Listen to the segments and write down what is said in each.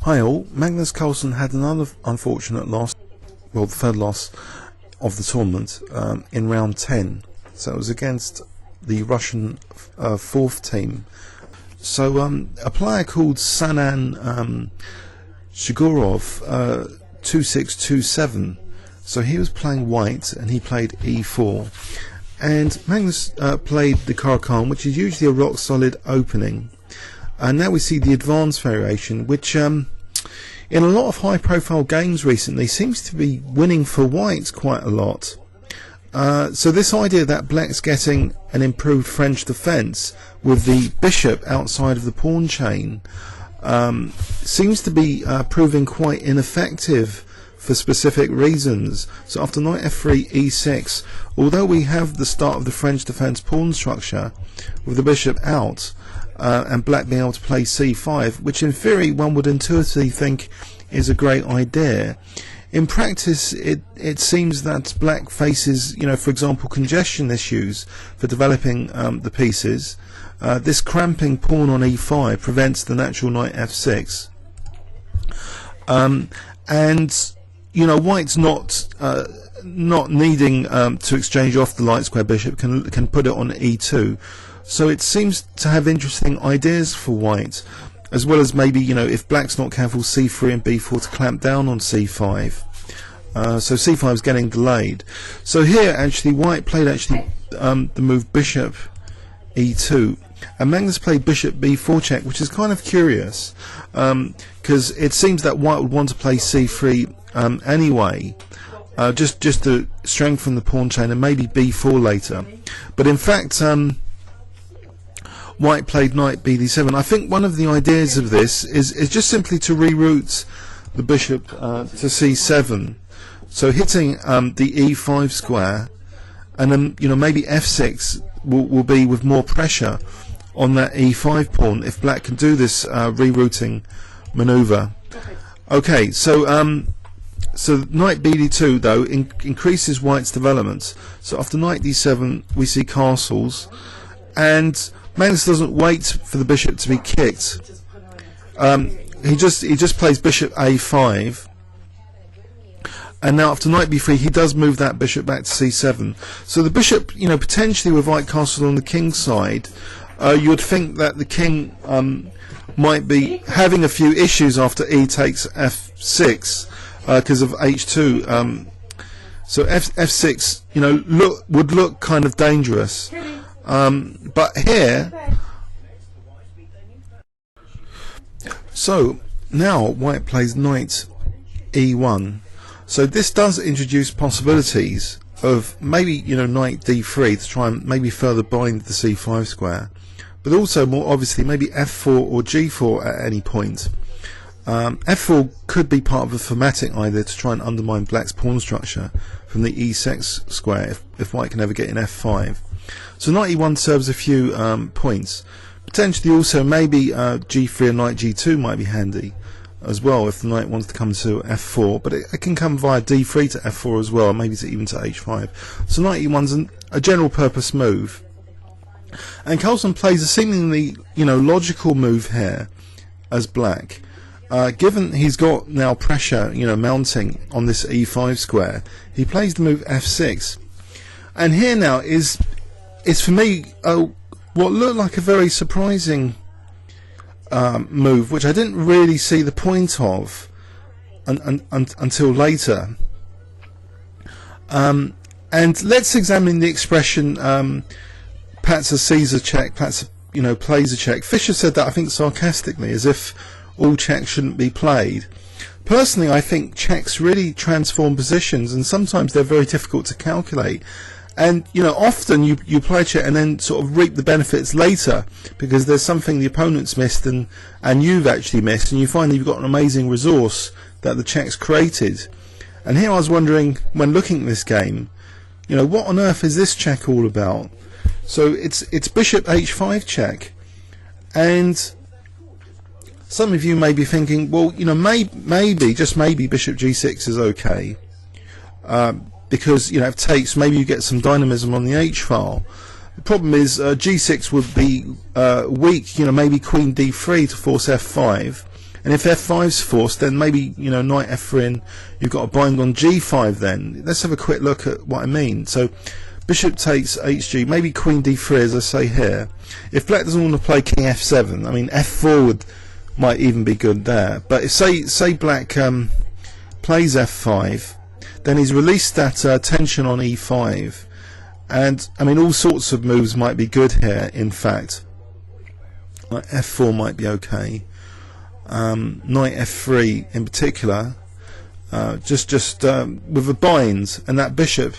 Hi all, Magnus Carlsen had another unfortunate loss, well the third loss of the tournament in round 10. So it was against the Russian fourth team. So a player called Sjugirov, 2627. So he was playing white and he played e4. And Magnus played the Caro-Kann, which is usually a rock solid opening. And now we see the advanced variation, which in a lot of high profile games recently seems to be winning for whites quite a lot. So this idea that black's getting an improved French defence with the bishop outside of the pawn chain seems to be proving quite ineffective for specific reasons. So after knight f3, e6, although we have the start of the French defence pawn structure with the bishop out, and black being able to play c5, which in theory one would intuitively think is a great idea. In practice, it seems that black faces, for example, congestion issues for developing the pieces. This cramping pawn on e5 prevents the natural knight f6, and white's not needing to exchange off the light square bishop can put it on e2. So it seems to have interesting ideas for white, as well as maybe, if black's not careful, c3 and b4 to clamp down on c5. So c5 is getting delayed. So here actually white played the move bishop e2, and Magnus played bishop b4 check, which is kind of curious, because it seems that white would want to play c3 anyway, just to strengthen the pawn chain, and maybe b4 later. But in fact, white played knight bd7. I think one of the ideas of this is just simply to reroute the bishop to c7, so hitting the e5 square, and then maybe f6 will be with more pressure on that e5 pawn if black can do this rerouting maneuver. Okay, so knight bd2 though increases white's development. So after knight d7 we see castles, and Magnus doesn't wait for the bishop to be kicked. He just plays bishop a5, and now after knight b3 he does move that bishop back to c7. So the bishop, potentially with white castle on the king's side, you would think that the king might be having a few issues after e takes f6 because of h2. So f6, would look kind of dangerous. But here, so now white plays knight e1. So this does introduce possibilities of maybe knight d3 to try and maybe further bind the c5 square, but also more obviously maybe f4 or g4 at any point. F4 could be part of a thematic idea to try and undermine black's pawn structure from the e6 square if white can ever get in f5. So knight e1 serves a few points. Potentially also maybe g3 and knight g2 might be handy as well if the knight wants to come to f4, but it can come via d3 to f4 as well, maybe even to h5. So knight e1's a general purpose move, and Carlsen plays a seemingly logical move here as black. Given he's got now pressure mounting on this e5 square, he plays the move f6, and here now is for me what looked like a very surprising move, which I didn't really see the point of until later. And let's examine the expression Patzer sees a check, Patzer plays a check. Fischer said that, I think sarcastically, as if all checks shouldn't be played. Personally, I think checks really transform positions, and sometimes they're very difficult to calculate. And often you play a check and then sort of reap the benefits later, because there's something the opponent's missed and you've actually missed, and you find that you've got an amazing resource that the check's created. And here I was wondering, when looking at this game, what on earth is this check all about? So it's bishop h5 check, and some of you may be thinking, well, maybe just maybe bishop g6 is okay. Because if it takes, maybe you get some dynamism on the h file. The problem is g6 would be weak, maybe queen d3 to force f5, and if f5's forced, then maybe, you know, knight f3 and you've got a bind on g5 then. Let's have a quick look at what I mean. So bishop takes hg, maybe queen d3 as I say here. If black doesn't want to play king f7, I mean f4 might even be good there, but if say black plays f5, then he's released that tension on e5, and I mean all sorts of moves might be good here. In fact, like f4 might be okay, knight f3 in particular, just with a bind, and that bishop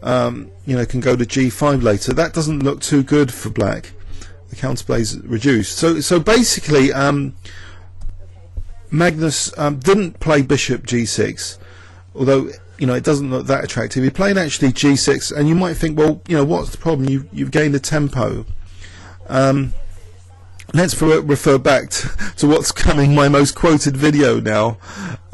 you know, can go to g5 later. That doesn't look too good for black. The counterplay is reduced. So basically, Magnus didn't play bishop g6, although, you know, it doesn't look that attractive. He played actually g6, and you might think, well, you know, what's the problem? You've gained a tempo. Let's refer back to what's coming, my most quoted video now.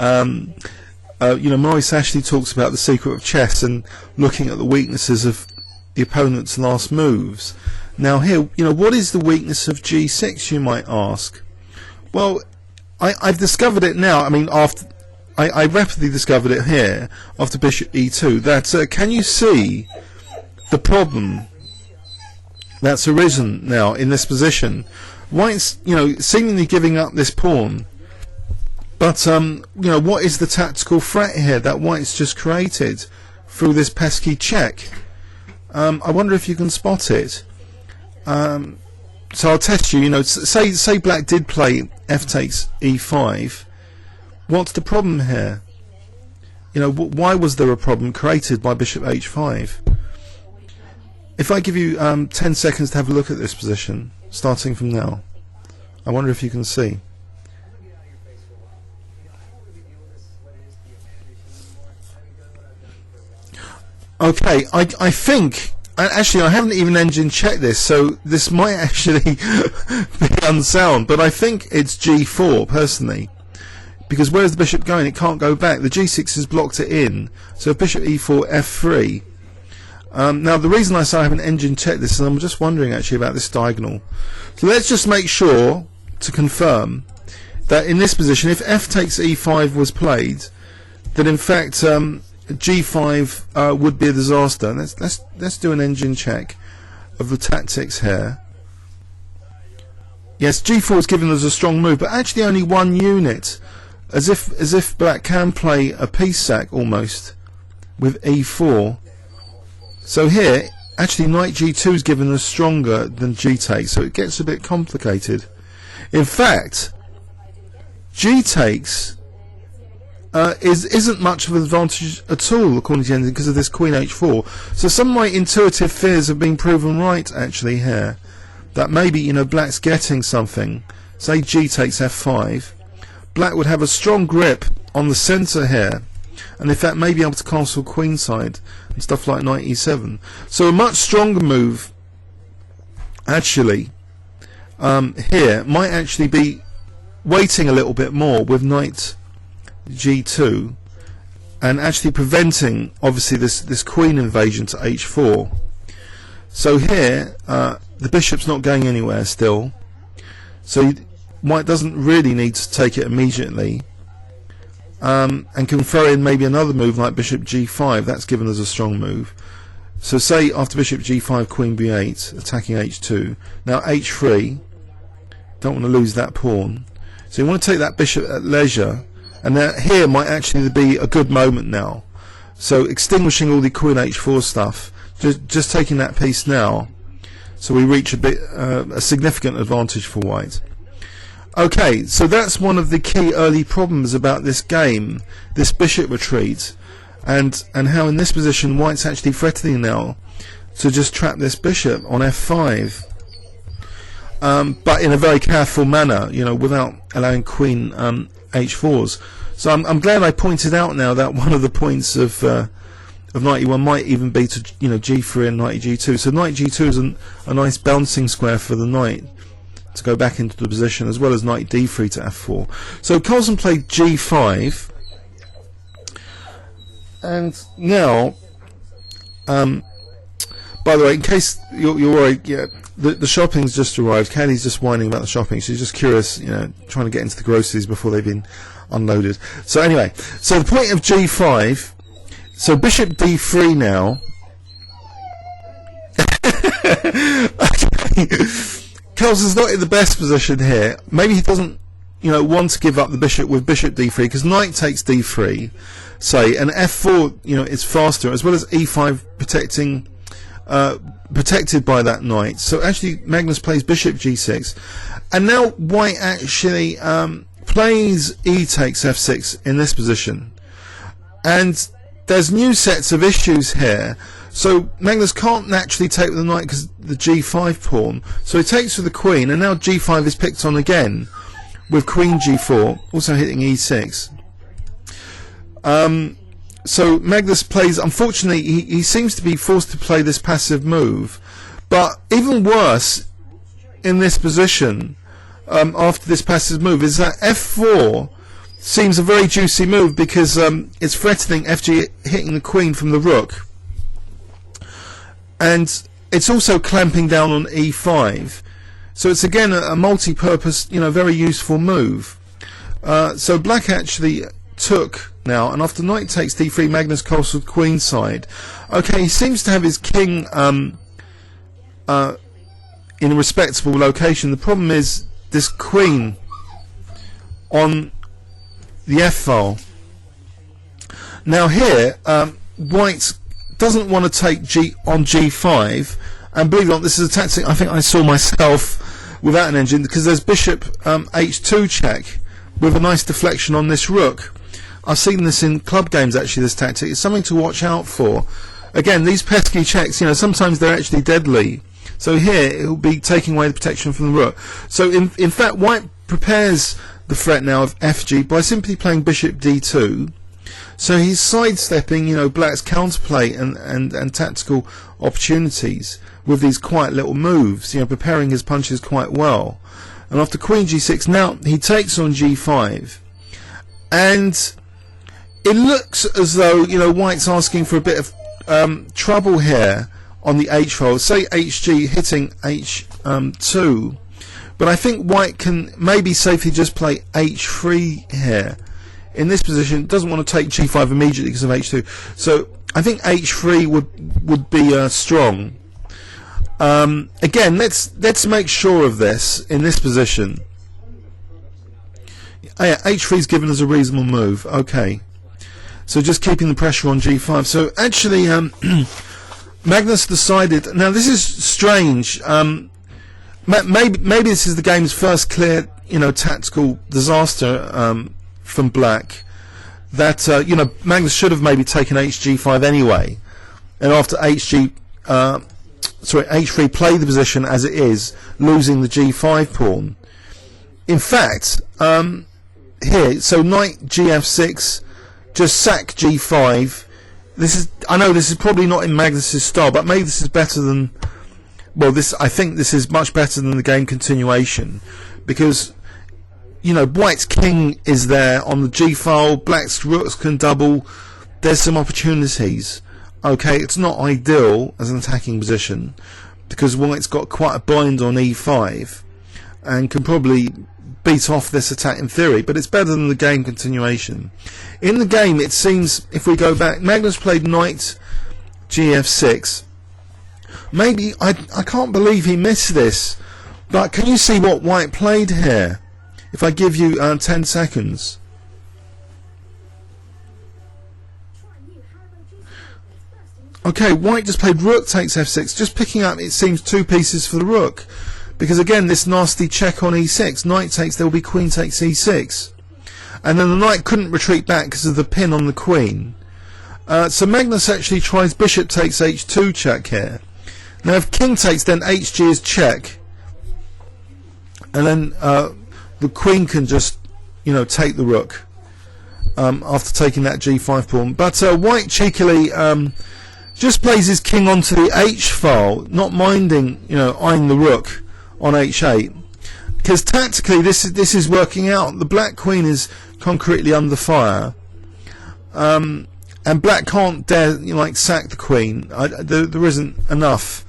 You know, Maurice Ashley talks about the secret of chess and looking at the weaknesses of the opponent's last moves. Now here, you know, what is the weakness of g6, you might ask? Well, I've discovered it now. I mean, after I rapidly discovered it here after bishop e2. That can you see the problem that's arisen now in this position? White's, you know, seemingly giving up this pawn, but you know, what is the tactical threat here that White's just created through this pesky check? I wonder if you can spot it. So I'll test you. You know, say black did play f takes e5. What's the problem here? You know, why was there a problem created by bishop h5? If I give you 10 seconds to have a look at this position, starting from now, I wonder if you can see. Okay, I think, actually I haven't even engine checked this, so this might actually be unsound, but I think it's g4 personally, because where's the bishop going? It can't go back. The g6 has blocked it in, so if bishop e4, f3. Now the reason I say I haven't engine checked this is I'm just wondering actually about this diagonal. So let's just make sure to confirm that in this position, if f takes e5 was played, that in fact g5 would be a disaster. Let's do an engine check of the tactics here. Yes, g4 is given as a strong move, but actually only one unit, as if black can play a piece sack almost with e4. So here, actually knight g2 is given as stronger than g takes, so it gets a bit complicated. In fact, g takes isn't much of an advantage at all, according to Jensen, because of this queen h4. So some of my intuitive fears have been proven right, actually, here. That maybe, you know, black's getting something. Say g takes f5. Black would have a strong grip on the centre here, and in fact may be able to castle queenside and stuff like knight e7. So a much stronger move, actually, here might actually be waiting a little bit more with knight g2 and actually preventing obviously this queen invasion to h4. So here the bishop's not going anywhere still, so White doesn't really need to take it immediately, and can throw in maybe another move like bishop g5. That's given as a strong move. So say after bishop g5, queen b8, attacking h2. Now h3, don't want to lose that pawn, so you want to take that bishop at leisure. And here might actually be a good moment now. So extinguishing all the queen h4 stuff, just taking that piece now, so we reach a significant advantage for White. Okay, so that's one of the key early problems about this game, this bishop retreat, and how in this position White's actually threatening now to just trap this bishop on f5, but in a very careful manner, you know, without allowing queen h4s. So I'm glad I pointed out now that one of the points of knight e1 might even be to, you know, g3 and knight g2. So knight g2 is a nice bouncing square for the knight to go back into the position, as well as knight d3 to f4. So Carlsen played g5, and now By the way, in case you're worried, yeah, the shopping's just arrived. Kelly's just whining about the shopping. She's just curious, you know, trying to get into the groceries before they've been unloaded. So anyway, so the point of g5, so bishop d3 now. Carlsen's not in the best position here. Maybe he doesn't, you know, want to give up the bishop with bishop d3, because knight takes d3, say, and f4, you know, is faster, as well as e5 protected by that knight. So actually Magnus plays bishop g6, and now white actually plays e takes f6 in this position, and there's new sets of issues here. So Magnus can't naturally take with the knight because the g5 pawn, so he takes with the queen, and now g5 is picked on again with queen g4, also hitting e6. So Magnus plays, unfortunately, he seems to be forced to play this passive move. But even worse in this position, after this passive move, is that f4 seems a very juicy move, because it's threatening fg hitting the queen from the rook. And it's also clamping down on e5. So it's again a multi-purpose, you know, very useful move. So black actually took now, and after knight takes d3, Magnus Carlsen queen side. Okay, he seems to have his king in a respectable location. The problem is this queen on the f file. Now here, white doesn't want to take on g5, and believe it or not, this is a tactic I think I saw myself without an engine, because there's bishop h2 check with a nice deflection on this rook. I've seen this in club games actually, this tactic. It's something to watch out for. Again, these pesky checks, you know, sometimes they're actually deadly. So here it will be taking away the protection from the rook. So in fact white prepares the threat now of fg by simply playing bishop d2. So he's sidestepping, you know, black's counterplay and tactical opportunities with these quiet little moves, you know, preparing his punches quite well. And after queen g6, now he takes on g5, and it looks as though, you know, white's asking for a bit of trouble here on the h file, say hg hitting h2, but I think white can maybe safely just play h3 here. In this position, doesn't want to take g5 immediately because of h2, so I think h3 would be strong. Again, let's make sure of this in this position. Oh yeah, h3 is given as a reasonable move. Okay, so just keeping the pressure on g5. So actually, Magnus decided. Now this is strange. Maybe this is the game's first clear, you know, tactical disaster from black. That you know, Magnus should have maybe taken hg5 anyway, and after h3 play the position as it is, losing the g5 pawn. In fact, here, so knight gf6, just sack g5. This is, I know this is probably not in Magnus's style, but maybe this is better than, well, I think this is much better than the game continuation, because, you know, white's king is there on the g file, black's rooks can double, there's some opportunities. Okay, it's not ideal as an attacking position, because white's got quite a bind on e5 and can probably beat off this attack in theory, but it's better than the game continuation. In the game, it seems, if we go back, Magnus played knight gf6. Maybe, I can't believe he missed this, but can you see what white played here? If I give you 10 seconds. Okay, white just played rook takes f6, just picking up, it seems, 2 pieces for the rook. Because again, this nasty check on e6, knight takes, there will be queen takes e6. And then the knight couldn't retreat back because of the pin on the queen. So Magnus actually tries bishop takes h2 check here. Now if king takes, then hg is check. And then the queen can just, you know, take the rook after taking that g5 pawn. But white cheekily just plays his king onto the h file, not minding, you know, eyeing the rook on h8, because tactically this is working out. The black queen is concretely under fire, and and black can't dare, you know, like, sack the queen. There isn't enough.